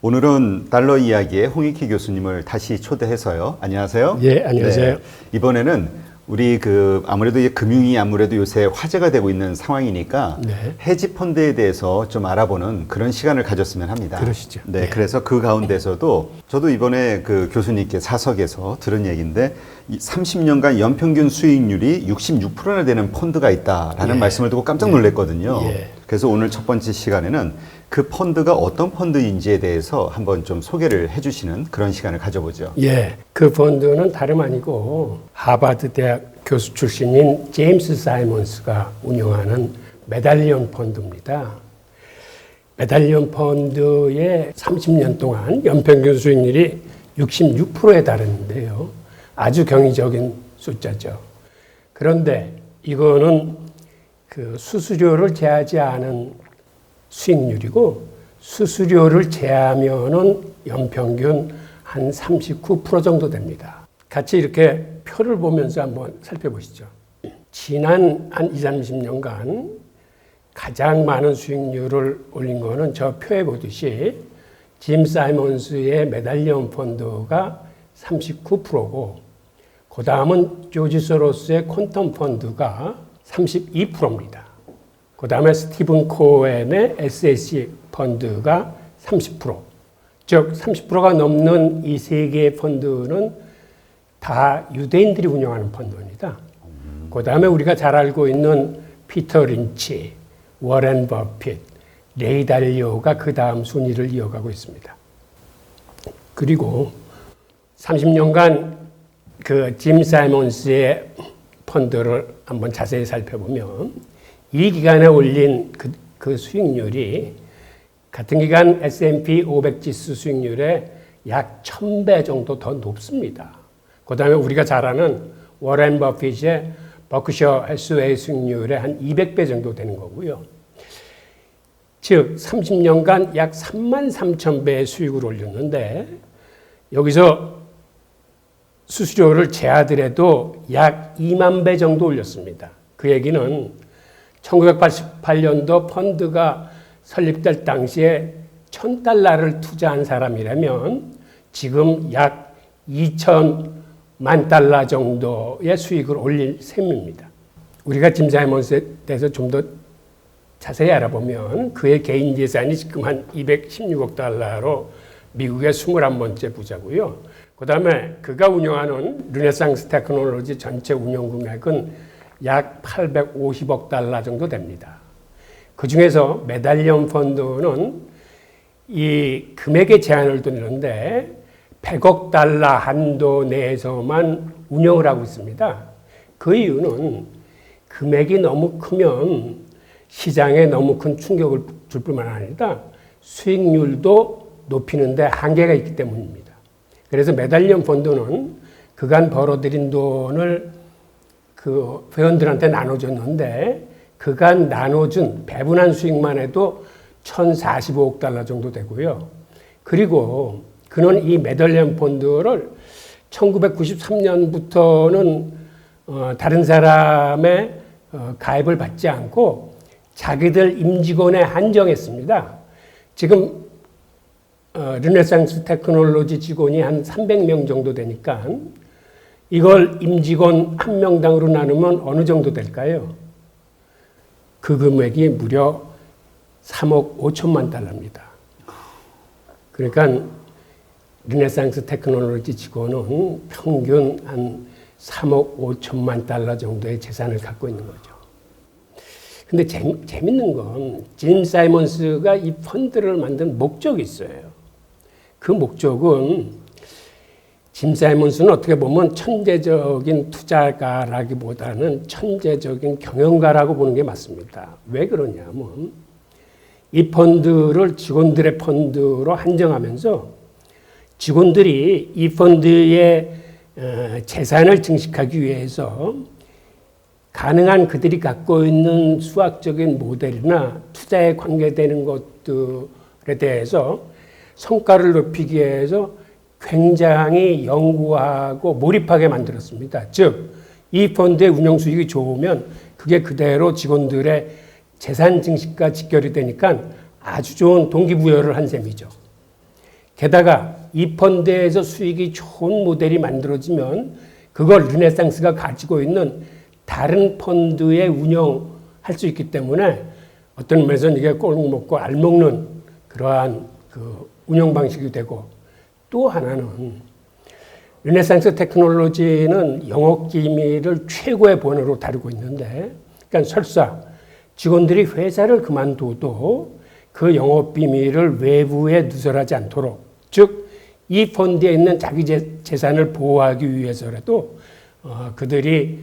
오늘은 달러 이야기의 홍익희 교수님을 다시 초대해서요. 안녕하세요. 예, 안녕하세요. 네, 이번에는 우리 아무래도 금융이 아무래도 요새 화제가 되고 있는 상황이니까 네. 헤지 펀드에 대해서 좀 알아보는 그런 시간을 가졌으면 합니다. 그러시죠. 네, 네. 그래서 그 가운데서도 저도 이번에 교수님께 사석에서 들은 얘기인데 30년간 연평균 수익률이 66%나 되는 펀드가 있다라는 말씀을 듣고 깜짝 놀랐거든요. 그래서 오늘 첫 번째 시간에는 그 펀드가 어떤 펀드인지에 대해서 한번 좀 소개를 해주시는 그런 시간을 가져보죠. 예, 그 펀드는 다름 아니고 하버드 대학 교수 출신인 제임스 사이먼스가 운영하는 메달리온 펀드입니다. 메달리온 펀드의 30년 동안 연평균 수익률이 66%에 달했는데요. 아주 경이적인 숫자죠. 그런데 이거는 수수료를 제하지 않은 수익률이고 수수료를 제하면은 연평균 한 39% 정도 됩니다. 같이 이렇게 표를 보면서 한번 살펴보시죠. 지난 한 20, 30년간 가장 많은 수익률을 올린 거는 저 표에 보듯이 짐 사이먼스의 메달리온 펀드가 39%고 그 다음은 조지 소로스의 퀀텀 펀드가 32%입니다. 그 다음에 스티븐 코엔의 SAC 펀드가 30%. 즉 30%가 넘는 이 세 개의 펀드는 다 유대인들이 운영하는 펀드입니다. 그 다음에 우리가 잘 알고 있는 피터 린치, 워렌 버핏, 레이 달리오가 그 다음 순위를 이어가고 있습니다. 그리고 30년간 짐 사이먼스의 펀드를 한번 자세히 살펴보면 이 기간에 올린 그 수익률이 같은 기간 S&P 500 지수 수익률의 약 1000배 정도 더 높습니다. 그 다음에 우리가 잘 아는 워렌 버핏의 버크셔 해스웨이 수익률의 한 200배 정도 되는 거고요. 즉 30년간 약 33,000배의 수익을 올렸는데 여기서 수수료를 제하더라도 약 2만 배 정도 올렸습니다. 그 얘기는 1988년도 펀드가 설립될 당시에 $1,000를 투자한 사람이라면 지금 약 2천만 달러 정도의 수익을 올릴 셈입니다. 우리가 짐 사이먼스에 대해서 좀 더 자세히 알아보면 그의 개인 재산이 지금 한 216억 달러로 미국의 21번째 부자고요. 그 다음에 그가 운영하는 르네상스 테크놀로지 전체 운영 금액은 약 850억 달러 정도 됩니다. 그 중에서 메달리온 펀드는 이 금액에 제한을 두는데 100억 달러 한도 내에서만 운영을 하고 있습니다. 그 이유는 금액이 너무 크면 시장에 너무 큰 충격을 줄 뿐만 아니라 수익률도 높이는데 한계가 있기 때문입니다. 그래서 메달리온 펀드는 그간 벌어들인 돈을 회원들한테 나눠줬는데 그간 나눠준 배분한 수익만 해도 1,045억 달러 정도 되고요. 그리고 그는 이 메달리온 펀드를 1993년부터는 다른 사람의 가입을 받지 않고 자기들 임직원에 한정했습니다. 지금 르네상스 테크놀로지 직원이 한 300명 정도 되니까 이걸 임직원 한 명당으로 나누면 어느 정도 될까요? 그 금액이 무려 3억 5천만 달러입니다. 그러니까 르네상스 테크놀로지 직원은 평균 한 3억 5천만 달러 정도의 재산을 갖고 있는 거죠. 근데 재밌는 건 짐 사이먼스가 이 펀드를 만든 목적이 있어요. 그 목적은 짐 사이먼스는 어떻게 보면 천재적인 투자가라기보다는 천재적인 경영가라고 보는 게 맞습니다. 왜 그러냐면 이 펀드를 직원들의 펀드로 한정하면서 직원들이 이 펀드의 재산을 증식하기 위해서 가능한 그들이 갖고 있는 수학적인 모델이나 투자에 관계되는 것들에 대해서 성과를 높이기 위해서 굉장히 연구하고 몰입하게 만들었습니다. 즉, 이 펀드의 운영 수익이 좋으면 그게 그대로 직원들의 재산 증식과 직결이 되니까 아주 좋은 동기부여를 한 셈이죠. 게다가 이 펀드에서 수익이 좋은 모델이 만들어지면 그걸 르네상스가 가지고 있는 다른 펀드에 운영할 수 있기 때문에 어떤 면에서는 이게 꼴 먹고 알 먹는 그러한 그 운영 방식이 되고, 또 하나는 르네상스 테크놀로지는 영업 기밀을 최고의 번호로 다루고 있는데, 그러니까 설사 직원들이 회사를 그만둬도 그 영업 비밀을 외부에 누설하지 않도록, 즉 이 펀드에 있는 자기 재산을 보호하기 위해서라도 그들이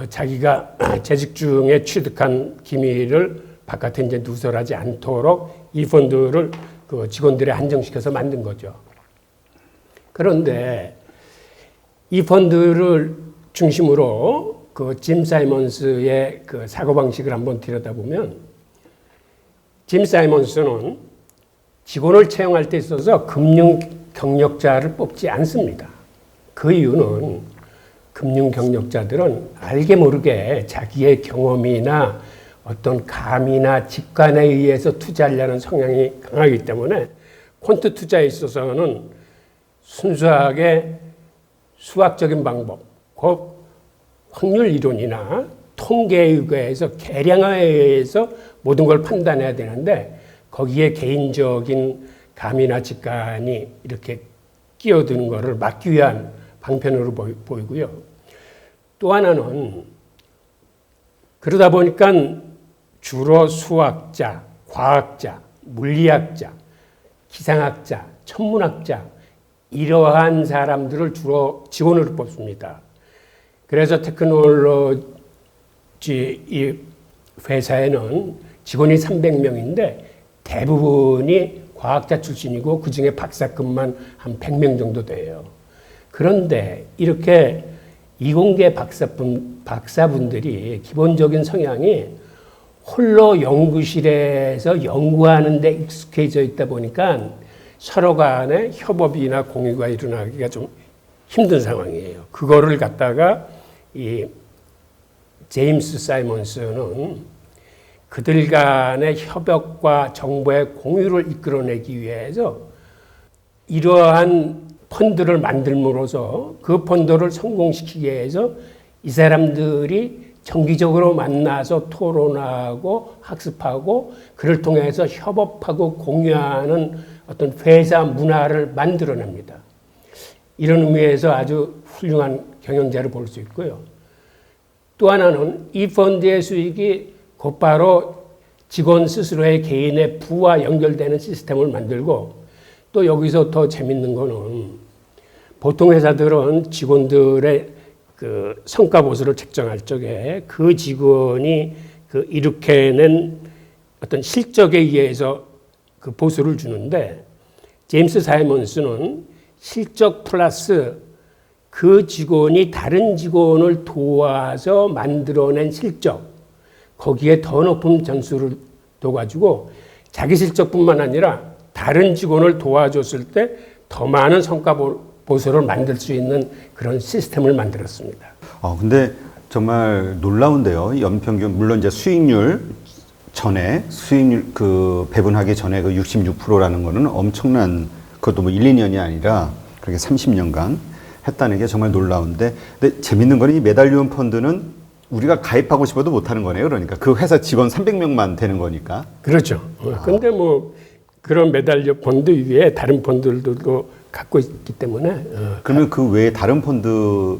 자기가 재직 중에 취득한 기밀을 바깥에 이제 누설하지 않도록 이 펀드를 그 직원들에 한정시켜서 만든 거죠. 그런데 이 펀드를 중심으로 그 짐 사이먼스의 그 사고방식을 한번 들여다보면, 짐 사이먼스는 직원을 채용할 때 있어서 금융 경력자를 뽑지 않습니다. 그 이유는 금융 경력자들은 알게 모르게 자기의 경험이나 어떤 감이나 직관에 의해서 투자하려는 성향이 강하기 때문에 퀀트 투자에 있어서는 순수하게 수학적인 방법, 곧 확률 이론이나 통계에 의해서 계량에 의해서 모든 걸 판단해야 되는데, 거기에 개인적인 감이나 직관이 이렇게 끼어드는 것을 막기 위한 방편으로 보이고요. 또 하나는 그러다 보니까 주로 수학자, 과학자, 물리학자, 기상학자, 천문학자 이러한 사람들을 주로 직원으로 뽑습니다. 그래서 테크놀로지 이 회사에는 직원이 300명인데 대부분이 과학자 출신이고 그중에 박사급만 한 100명 정도 돼요. 그런데 이렇게 이공계 박사분들이 기본적인 성향이 홀로 연구실에서 연구하는 데 익숙해져 있다 보니까 서로 간에 협업이나 공유가 일어나기가 좀 힘든 상황이에요. 그거를 갖다가 이 제임스 사이먼스는 그들 간의 협업과 정보의 공유를 이끌어내기 위해서 이러한 펀드를 만들므로써 그 펀드를 성공시키기 위해서 이 사람들이 정기적으로 만나서 토론하고 학습하고 그를 통해서 협업하고 공유하는 어떤 회사 문화를 만들어냅니다. 이런 의미에서 아주 훌륭한 경영자를 볼 수 있고요. 또 하나는 이 펀드의 수익이 곧바로 직원 스스로의 개인의 부와 연결되는 시스템을 만들고, 또 여기서 더 재밌는 거는 보통 회사들은 직원들의 그 성과 보수를 책정할 적에 그 직원이 그 이룩해낸 어떤 실적에 의해서 그 보수를 주는데, 제임스 사이먼스는 실적 플러스 그 직원이 다른 직원을 도와서 만들어낸 실적, 거기에 더 높은 점수를 둬가지고 자기 실적뿐만 아니라 다른 직원을 도와줬을 때 더 많은 성과 보수를 만들 수 있는 그런 시스템을 만들었습니다. 근데 정말 놀라운데요. 연평균 물론 이제 수익률 전에 수익률 그 배분하기 전에 그 66%라는 거는 엄청난, 그것도 뭐 1, 2년이 아니라 그렇게 30년간 했다는 게 정말 놀라운데, 근데 재밌는 거는 이 메달리온 펀드는 우리가 가입하고 싶어도 못하는 거네요. 그러니까 그 회사 직원 300명만 되는 거니까. 그렇죠. 근데 뭐 그런 메달리온 펀드 위에 다른 펀드들도 갖고 있기 때문에. 그러면 그 외에 다른 펀드는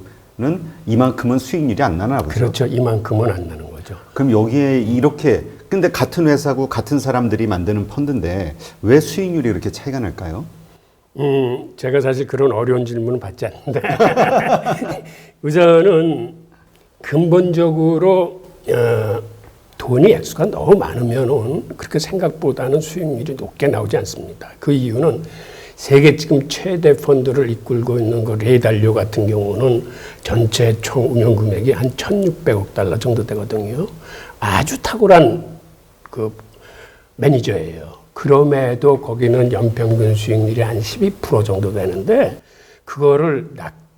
이만큼은 수익률이 안 나나 보죠? 그렇죠. 이만큼은 안 나는 거죠. 그럼 여기에 이렇게, 근데 같은 회사고 같은 사람들이 만드는 펀드인데 왜 수익률이 이렇게 차이가 날까요? 제가 사실 그런 어려운 질문은 받지 않는데 우선은 근본적으로 돈이 액수가 너무 많으면은 그렇게 생각보다는 수익률이 높게 나오지 않습니다. 그 이유는 세계 지금 최대 펀드를 이끌고 있는 그 레이 달리오 같은 경우는 전체 총 운용 금액이 한 1,600억 달러 정도 되거든요. 아주 탁월한 그 매니저예요. 그럼에도 거기는 연평균 수익률이 한 12% 정도 되는데 그거를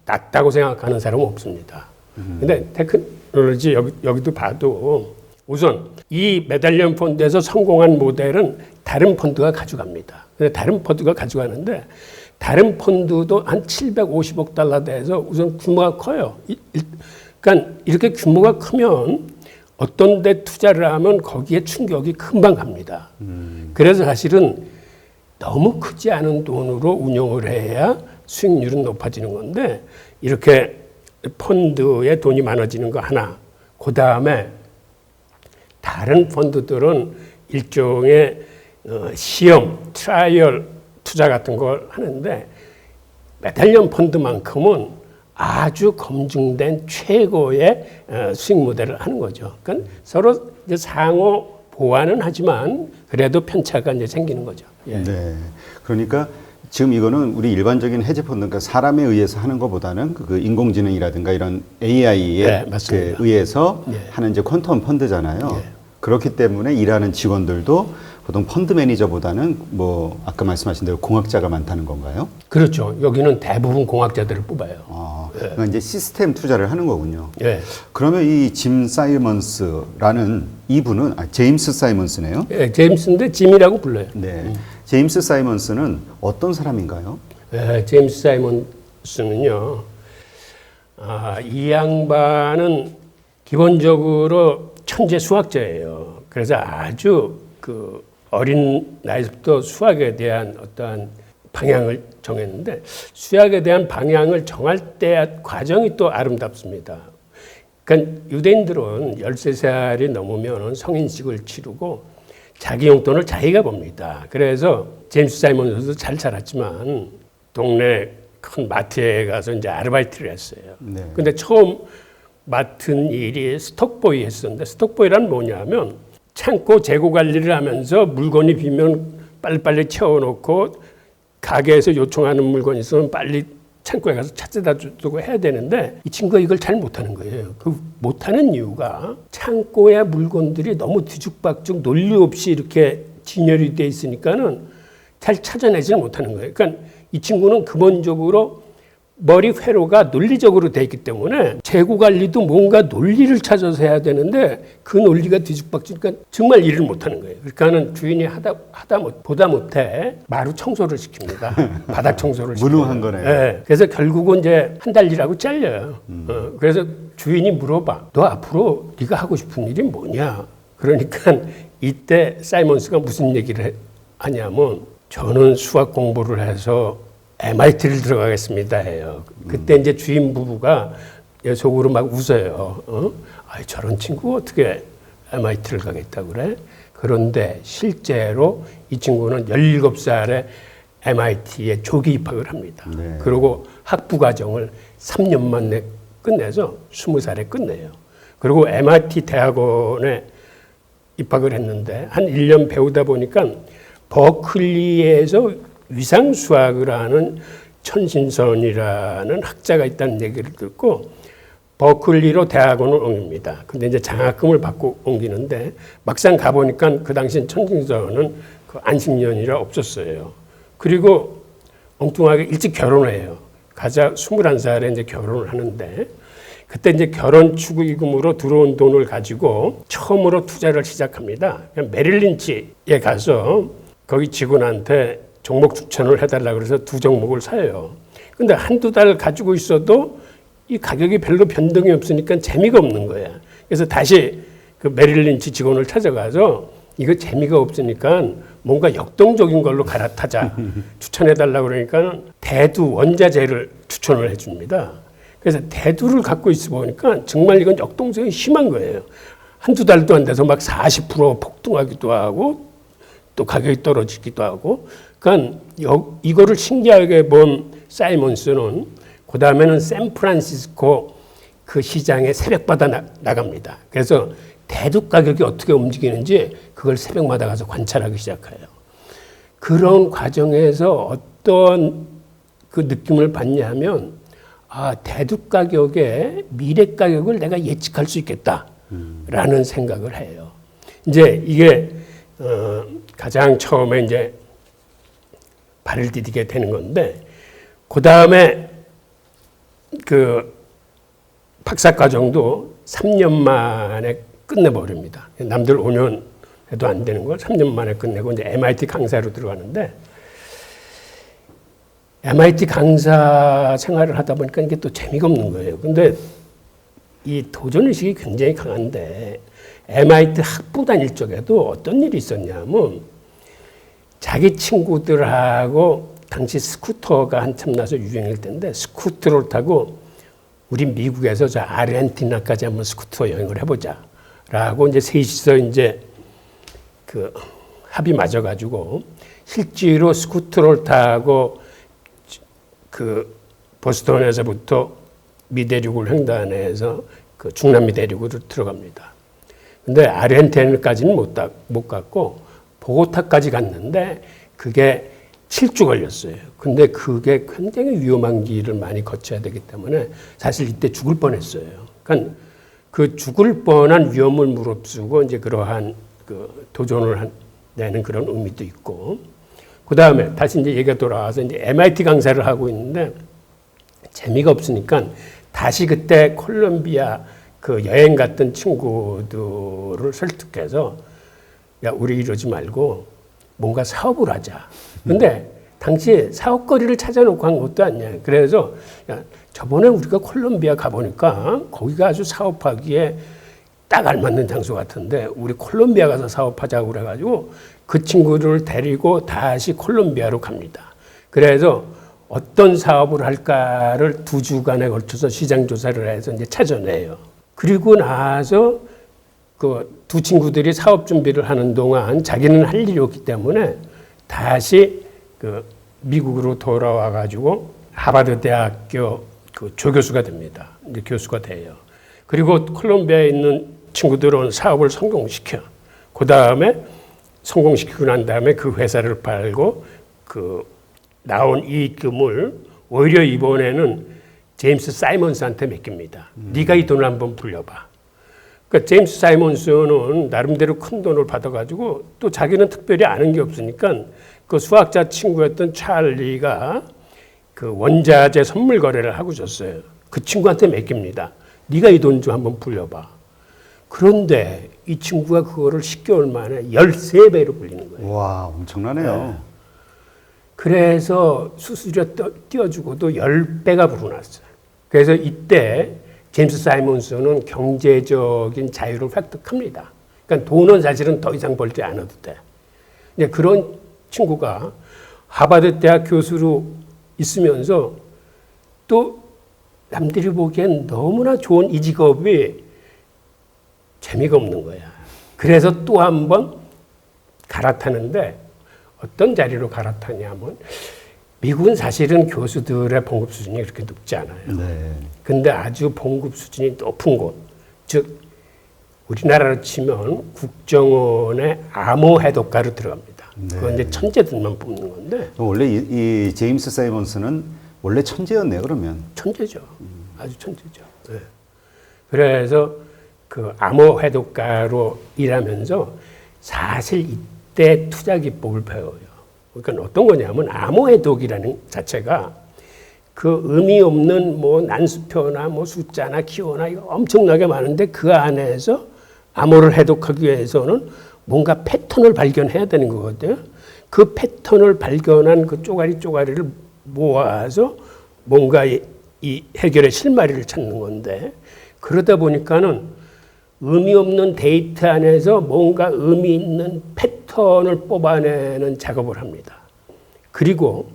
낮다고 생각하는 사람은 없습니다. 근데 테크놀로지 여기도 봐도 우선 이 메달리언 펀드에서 성공한 모델은 다른 펀드가 가져갑니다. 근데 다른 펀드가 가져가는데 다른 펀드도 한 750억 달러 돼서 우선 규모가 커요. 그러니까 이렇게 규모가 크면 어떤 데 투자를 하면 거기에 충격이 금방 갑니다. 그래서 사실은 너무 크지 않은 돈으로 운용을 해야 수익률은 높아지는 건데 이렇게 펀드에 돈이 많아지는 거 하나, 그 다음에 다른 펀드들은 일종의 시험, 트라이얼 투자 같은 걸 하는데 메달리언 펀드만큼은 아주 검증된 최고의 수익 모델을 하는 거죠. 그러니까 서로 이제 상호 보완은 하지만 그래도 편차가 이제 생기는 거죠. 예. 네. 그러니까 지금 이거는 우리 일반적인 헤지 펀드, 그러니까 사람에 의해서 하는 것보다는 그 인공지능이라든가 이런 AI에 네, 의해서 예. 하는 이제 퀀텀 펀드잖아요. 예. 그렇기 때문에 일하는 직원들도 보통 펀드 매니저보다는 뭐 아까 말씀하신 대로 공학자가 많다는 건가요? 그렇죠. 여기는 대부분 공학자들을 뽑아요. 그러니까 이제 시스템 투자를 하는 거군요. 예. 그러면 이 짐 사이먼스라는 이분은 제임스 사이먼스네요. 예, 제임스인데 짐이라고 불러요. 네. 제임스 사이먼스는 어떤 사람인가요? 예, 제임스 사이먼스는요. 이 양반은 기본적으로 천재 수학자예요. 그래서 아주 그 어린 나이부터 수학에 대한 어떠한 방향을 정했는데 수학에 대한 방향을 정할 때 과정이 또 아름답습니다. 그러니까 유대인들은 13살이 넘으면 성인식을 치르고 자기 용돈을 자기가 봅니다. 그래서 제임스 사이먼스도 잘 자랐지만 동네 큰 마트에 가서 이제 아르바이트를 했어요. 네. 근데 처음 맡은 일이 스톡보이 했었는데 스톡보이란 뭐냐면 창고 재고 관리를 하면서 물건이 비면 빨리빨리 채워놓고 가게에서 요청하는 물건이 있으면 빨리 창고에 가서 찾아다 주고 해야 되는데 이 친구가 이걸 잘 못하는 거예요. 그 못하는 이유가 창고에 물건들이 너무 뒤죽박죽 논리 없이 이렇게 진열이 돼 있으니까는 잘 찾아내지는 못하는 거예요. 그러니까 이 친구는 근본적으로 머리 회로가 논리적으로 돼 있기 때문에 재고 관리도 뭔가 논리를 찾아서 해야 되는데 그 논리가 뒤죽박죽이니까 정말 일을 못하는 거예요. 그러니까는 주인이 보다 못해 마루 청소를 시킵니다. 바닥 청소를 시켜요. 무능한 거네요. 네. 그래서 결국은 이제 한 달 일하고 잘려요. 그래서 주인이 물어봐. 너 앞으로 네가 하고 싶은 일이 뭐냐? 그러니까 이때 사이먼스가 무슨 얘기를 하냐면 저는 수학 공부를 해서 MIT를 들어가겠습니다 해요. 그때 이제 주인 부부가 속으로 막 웃어요. 저런 친구가 어떻게 MIT를 가겠다고 그래? 그런데 실제로 이 친구는 17살에 MIT에 조기 입학을 합니다. 네. 그리고 학부 과정을 3년 만에 끝내서 20살에 끝내요. 그리고 MIT 대학원에 입학을 했는데 한 1년 배우다 보니까 버클리에서 위상수학을 하는 천신선이라는 학자가 있다는 얘기를 듣고 버클리로 대학원을 옮깁니다. 근데 이제 장학금을 받고 옮기는데 막상 가보니까 그 당시 천신선은 그 안식년이라 없었어요. 그리고 엉뚱하게 일찍 결혼을 해요. 가자 21살에 이제 결혼을 하는데 그때 이제 결혼 축의금으로 들어온 돈을 가지고 처음으로 투자를 시작합니다. 메릴 린치에 가서 거기 직원한테 종목 추천을 해달라고 그래서 2종목을 사요. 근데 한두 달 가지고 있어도 이 가격이 별로 변동이 없으니까 재미가 없는 거야. 그래서 다시 그 메릴 린치 직원을 찾아가서 이거 재미가 없으니까 뭔가 역동적인 걸로 갈아타자 추천해달라고 그러니까 대두 원자재를 추천을 해줍니다. 그래서 대두를 갖고 있어 보니까 정말 이건 역동성이 심한 거예요. 한두 달도 안 돼서 막 40% 폭등하기도 하고 또 가격이 떨어지기도 하고 그러니까 이거를 신기하게 본 사이먼스는 그 다음에는 샌프란시스코 그 시장에 새벽마다 나갑니다. 그래서 대두 가격이 어떻게 움직이는지 그걸 새벽마다 가서 관찰하기 시작해요. 그런 과정에서 어떤 그 느낌을 받냐 하면 대두 가격의 미래 가격을 내가 예측할 수 있겠다라는 생각을 해요. 이제 이게 가장 처음에 이제 발을 디디게 되는 건데 그 다음에 그 박사과정도 3년 만에 끝내버립니다. 남들 5년 해도 안 되는 걸 3년 만에 끝내고 이제 MIT 강사로 들어가는데 MIT 강사 생활을 하다 보니까 이게 또 재미가 없는 거예요. 근데 이 도전의식이 굉장히 강한데 MIT 학부 다닐 적에도 어떤 일이 있었냐면 자기 친구들하고 당시 스쿠터가 한참 나서 유행일 때인데 스쿠터를 타고 우리 미국에서 저 아르헨티나까지 한번 스쿠터 여행을 해보자 라고 이제 셋이서 이제 그 합의 맞아가지고 실제로 스쿠터를 타고 그 보스턴에서부터 미대륙을 횡단해서 그 중남미 대륙으로 들어갑니다. 근데 아르헨티나까지는 못 갔고 보고타까지 갔는데 그게 7주 걸렸어요. 근데 그게 굉장히 위험한 길을 많이 거쳐야 되기 때문에 사실 이때 죽을 뻔했어요. 그러니까 그 죽을 뻔한 위험을 무릅쓰고 이제 그러한 그 도전을 내는 그런 의미도 있고, 그 다음에 다시 이제 얘기가 돌아와서 이제 MIT 강사를 하고 있는데 재미가 없으니까 다시 그때 콜롬비아 그 여행 갔던 친구들을 설득해서 야, 우리 이러지 말고 뭔가 사업을 하자. 근데 당시에 사업거리를 찾아놓고 한 것도 아니야. 그래서 야, 저번에 우리가 콜롬비아 가보니까 거기가 아주 사업하기에 딱 알맞는 장소 같은데 우리 콜롬비아 가서 사업하자고 그래가지고 그 친구를 데리고 다시 콜롬비아로 갑니다. 그래서 어떤 사업을 할까를 2주간에 걸쳐서 시장 조사를 해서 이제 찾아내요. 그리고 나서 그 두 친구들이 사업 준비를 하는 동안 자기는 할 일이 없기 때문에 다시 그 미국으로 돌아와 가지고 하버드 대학교 그 조교수가 됩니다. 이제 교수가 돼요. 그리고 콜롬비아에 있는 친구들은 사업을 성공시켜. 그 다음에 성공시키고 난 다음에 그 회사를 팔고 그 나온 이익금을 오히려 이번에는 제임스 사이먼스한테 맡깁니다. 네가 이 돈을 한번 불려봐. 그러니까 제임스 사이먼스는 나름대로 큰 돈을 받아가지고 또 자기는 특별히 아는 게 없으니까 그 수학자 친구였던 찰리가 그 원자재 선물 거래를 하고 줬어요. 그 친구한테 맡깁니다. 네가 이 돈 좀 한번 불려봐. 그런데 이 친구가 그거를 10개월 만에 13배로 불리는 거예요. 와, 엄청나네요. 네. 그래서 수수료 띄워주고도 10배가 불어났어요. 그래서 이때 제임스 사이먼스는 경제적인 자유를 획득합니다. 그러니까 돈은 사실은 더 이상 벌지 않아도 돼. 근데 그런 친구가 하버드 대학 교수로 있으면서 또 남들이 보기엔 너무나 좋은 이 직업이 재미가 없는 거야. 그래서 또 한 번 갈아타는데 어떤 자리로 갈아타냐면 미국은 사실은 교수들의 봉급 수준이 그렇게 높지 않아요. 네. 근데 아주 봉급 수준이 높은 곳, 즉 우리나라로 치면 국정원의 암호 해독가로 들어갑니다. 네. 그건 이제 천재들만 뽑는 건데. 원래 이 제임스 사이먼스는 원래 천재였네요, 그러면. 천재죠. 아주 천재죠. 네. 그래서 그 암호 해독가로 일하면서 사실 이때 투자 기법을 배워요. 그러니까 어떤 거냐면 암호 해독이라는 자체가 그 의미 없는 뭐 난수표나 뭐 숫자나 키워나 이거 엄청나게 많은데 그 안에서 암호를 해독하기 위해서는 뭔가 패턴을 발견해야 되는 거거든요. 그 패턴을 발견한 그 쪼가리를 모아서 뭔가 이 해결의 실마리를 찾는 건데, 그러다 보니까는 의미 없는 데이터 안에서 뭔가 의미 있는 패턴을 뽑아내는 작업을 합니다. 그리고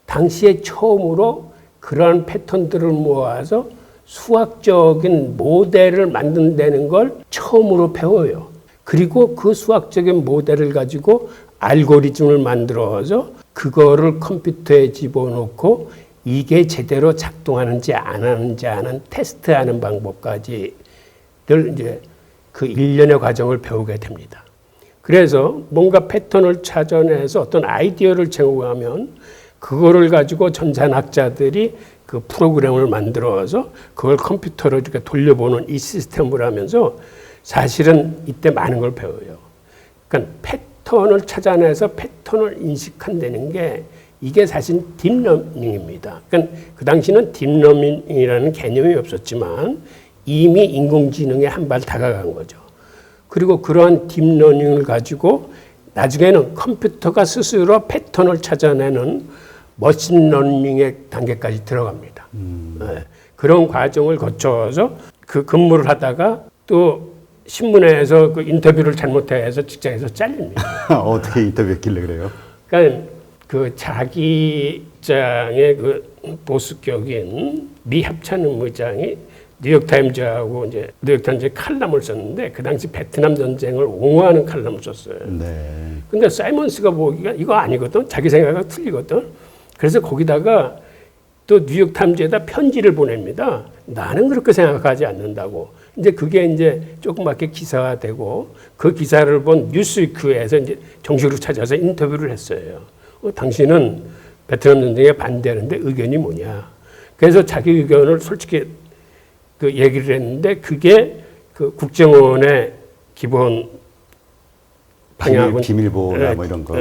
당시에 처음으로 그러한 패턴들을 모아서 수학적인 모델을 만든다는 걸 처음으로 배워요. 그리고 그 수학적인 모델을 가지고 알고리즘을 만들어서 그거를 컴퓨터에 집어넣고 이게 제대로 작동하는지 안 하는지 하는 테스트하는 방법까지를 이제 그 일련의 과정을 배우게 됩니다. 그래서 뭔가 패턴을 찾아내서 어떤 아이디어를 제공하면 그거를 가지고 전산학자들이 그 프로그램을 만들어서 그걸 컴퓨터로 이렇게 돌려보는 이 시스템을 하면서 사실은 이때 많은 걸 배워요. 그러니까 패턴을 찾아내서 패턴을 인식한다는 게 이게 사실 딥러닝입니다. 그러니까 그 당시는 딥러닝이라는 개념이 없었지만 이미 인공지능에 한 발 다가간 거죠. 그리고 그러한 딥러닝을 가지고 나중에는 컴퓨터가 스스로 패턴을 찾아내는 머신러닝의 단계까지 들어갑니다. 네. 그런 과정을 거쳐서 그 근무를 하다가 또 신문에서 그 인터뷰를 잘못해서 직장에서 잘립니다. 어떻게 인터뷰했길래 그래요? 그러니까 그 자기 입장의 그 보수격인 리 합찬음 의장이 뉴욕타임즈하고 이제 뉴욕타임즈에 칼럼을 썼는데 그 당시 베트남 전쟁을 옹호하는 칼럼을 썼어요. 네. 근데 사이먼스가 보기가 이거 아니거든. 자기 생각이 틀리거든. 그래서 거기다가 또 뉴욕타임즈에다 편지를 보냅니다. 나는 그렇게 생각하지 않는다고. 이제 그게 이제 조그맣게 기사화되고 그 기사를 본 뉴스위크에서 이제 정식으로 찾아서 인터뷰를 했어요. 당신은 베트남 전쟁에 반대하는데 의견이 뭐냐. 그래서 자기 의견을 솔직히 그 얘기를 했는데 그게 그 국정원의 기본 방향은 비밀보호나 뭐 이런 거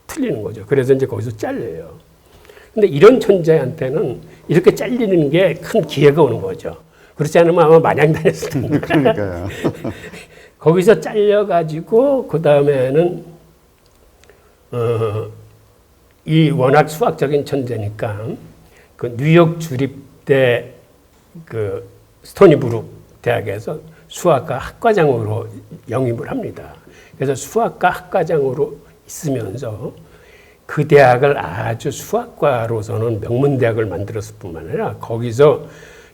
틀리는 거죠. 그래서 이제 거기서 잘려요. 근데 이런 천재한테는 이렇게 잘리는 게 큰 기회가 오는 거죠. 그렇지 않으면 아마 마냥다녔을 텐데. 그러니까요. 거기서 잘려가지고 그 다음에는 이 워낙 수학적인 천재니까 그 뉴욕 주립대 그 스토니브룩 대학에서 수학과 학과장으로 영입을 합니다. 그래서 수학과 학과장으로 있으면서 그 대학을 아주 수학과로서는 명문대학을 만들었을 뿐만 아니라 거기서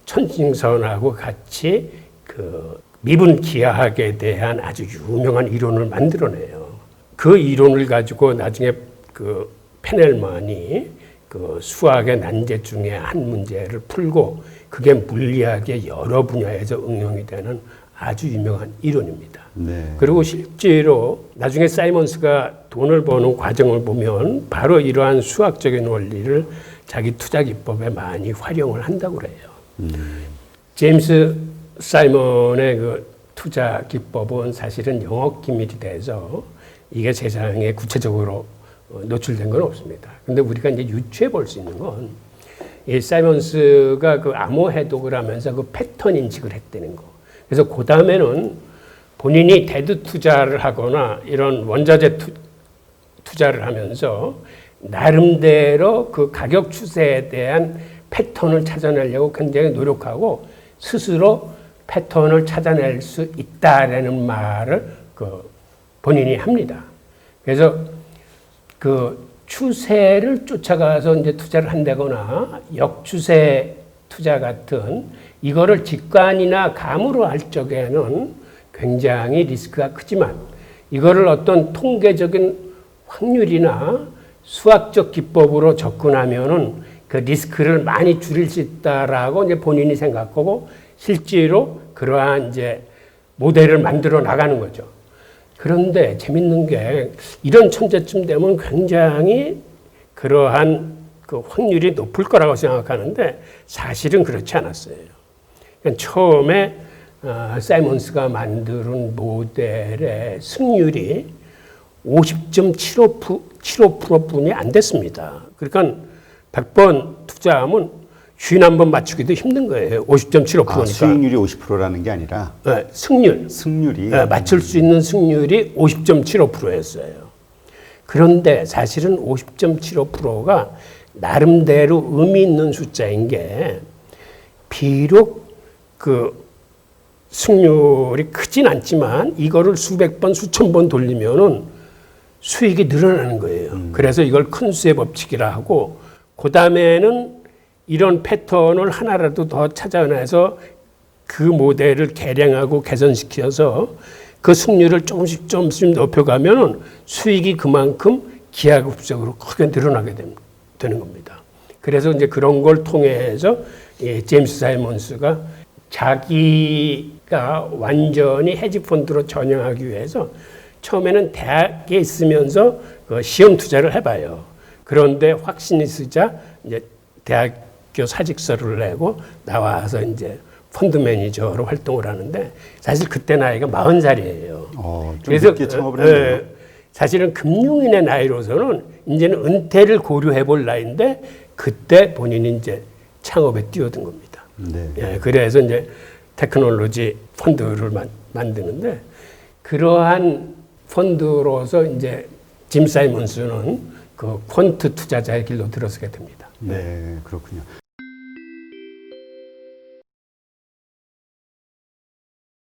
천칭선하고 같이 그 미분 기하학에 대한 아주 유명한 이론을 만들어내요. 그 이론을 가지고 나중에 그 페넬만이 그 수학의 난제 중에 한 문제를 풀고 그게 물리학의 여러 분야에서 응용이 되는 아주 유명한 이론입니다. 네. 그리고 실제로 나중에 사이먼스가 돈을 버는 과정을 보면 바로 이러한 수학적인 원리를 자기 투자 기법에 많이 활용을 한다고 그래요. 제임스 사이먼의 그 투자 기법은 사실은 영업 기밀이 돼서 이게 세상에 구체적으로 노출된 건 없습니다. 근데 우리가 이제 유추해 볼 수 있는 건 이 사이먼스가 그 암호 해독을 하면서 그 패턴 인식을 했다는 거. 그래서 그 다음에는 본인이 대두 투자를 하거나 이런 원자재 투자를 하면서 나름대로 그 가격 추세에 대한 패턴을 찾아내려고 굉장히 노력하고 스스로 패턴을 찾아낼 수 있다라는 말을 그 본인이 합니다. 그래서 그 추세를 쫓아가서 이제 투자를 한다거나 역추세 투자 같은 이거를 직관이나 감으로 할 적에는 굉장히 리스크가 크지만 이거를 어떤 통계적인 확률이나 수학적 기법으로 접근하면은 그 리스크를 많이 줄일 수 있다라고 이제 본인이 생각하고 실제로 그러한 이제 모델을 만들어 나가는 거죠. 그런데 재밌는 게 이런 천재쯤 되면 굉장히 그러한 그 확률이 높을 거라고 생각하는데 사실은 그렇지 않았어요. 그러니까 처음에 사이먼스가 만든 모델의 승률이 50.75%뿐이 안 됐습니다. 그러니까 100번 투자하면 51번 맞추기도 힘든 거예요. 50.75%니까. 수익률이 50%라는 게 아니라 네, 승률. 승률이 네, 맞출 수 있는 승률이 50.75%였어요. 그런데 사실은 50.75%가 나름대로 의미 있는 숫자인 게 비록 그 승률이 크진 않지만 이거를 수백 번, 수천 번 돌리면은 수익이 늘어나는 거예요. 그래서 이걸 큰 수의 법칙이라 하고 그 다음에는 이런 패턴을 하나라도 더 찾아내서 그 모델을 개량하고 개선시켜서 그 승률을 조금씩 높여가면 수익이 그만큼 기하급수적으로 크게 늘어나게 되는 겁니다. 그래서 이제 그런 걸 통해서 제임스 사이먼스가 자기가 완전히 헤지펀드로 전향하기 위해서 처음에는 대학에 있으면서 그 시험 투자를 해봐요. 그런데 확신이 쓰자 이제 대학교 사직서를 내고 나와서 이제 펀드 매니저로 활동을 하는데 사실 그때 나이가 40살이에요. 좀 늦게 창업을 했네요. 사실은 금융인의 나이로서는 이제는 은퇴를 고려해 볼 나이인데 그때 본인이 이제 창업에 뛰어든 겁니다. 네. 예, 그래서 이제 테크놀로지 펀드를 만드는데 그러한 펀드로서 이제 짐 사이먼스는 그 퀀트 투자자의 길로 들어서게 됩니다. 네, 그렇군요.